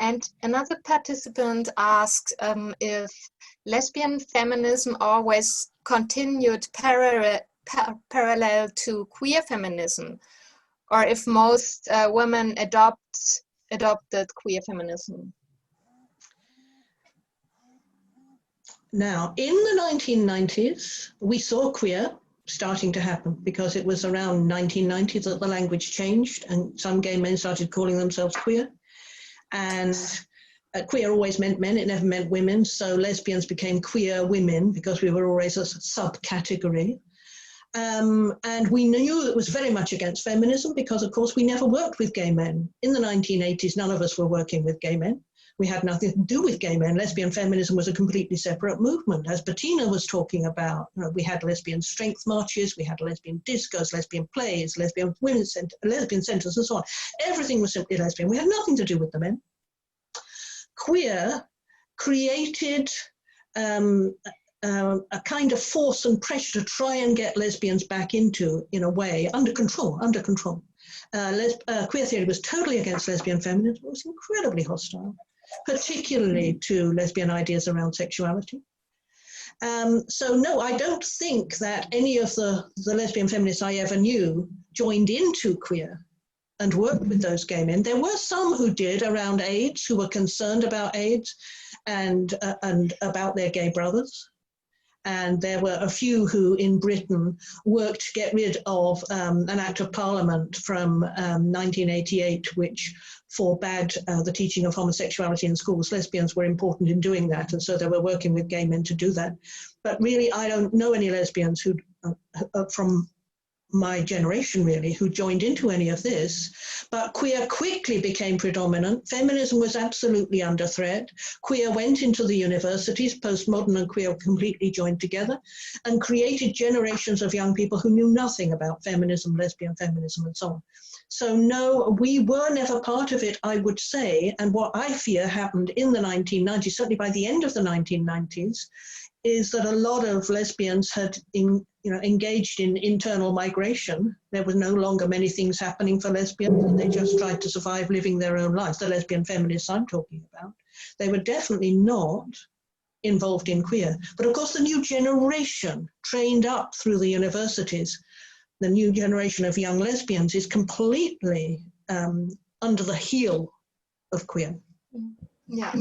And another participant asked if lesbian feminism always continued parallel to queer feminism, or if most women adopted queer feminism. Now, in the 1990s, we saw queer starting to happen, because it was around 1990 that the language changed and some gay men started calling themselves queer. And queer always meant men, it never meant women, so lesbians became queer women because we were always a subcategory. And we knew it was very much against feminism because, of course, we never worked with gay men. In the 1980s, none of us were working with gay men. We had nothing to do with gay men. Lesbian feminism was a completely separate movement. As Bettina was talking about, we had lesbian strength marches, we had lesbian discos, lesbian plays, lesbian centers, and so on. Everything was simply lesbian. We had nothing to do with the men. Queer created a kind of force and pressure to try and get lesbians back into, in a way, under control. Queer theory was totally against lesbian feminism. It was incredibly hostile, particularly to lesbian ideas around sexuality. So no, I don't think that any of the lesbian feminists I ever knew joined into queer and worked with those gay men. There were some who did around AIDS, who were concerned about AIDS and about their gay brothers. And there were a few who in Britain worked to get rid of an Act of Parliament from 1988, which forbade the teaching of homosexuality in schools. Lesbians were important in doing that, and so they were working with gay men to do that. But really, I don't know any lesbians who, from my generation really, who joined into any of this. But queer quickly became predominant. Feminism was absolutely under threat. Queer went into the universities, postmodern and queer completely joined together, and created generations of young people who knew nothing about feminism, lesbian feminism, and so on. So no, we were never part of it, I would say. And what I fear happened in the 1990s, certainly by the end of the 1990s, is that a lot of lesbians had engaged in internal migration. There were no longer many things happening for lesbians, and they just tried to survive living their own lives. The lesbian feminists I'm talking about, they were definitely not involved in queer. But of course, the new generation trained up through the universities, the new generation of young lesbians is completely under the heel of queer. Yeah.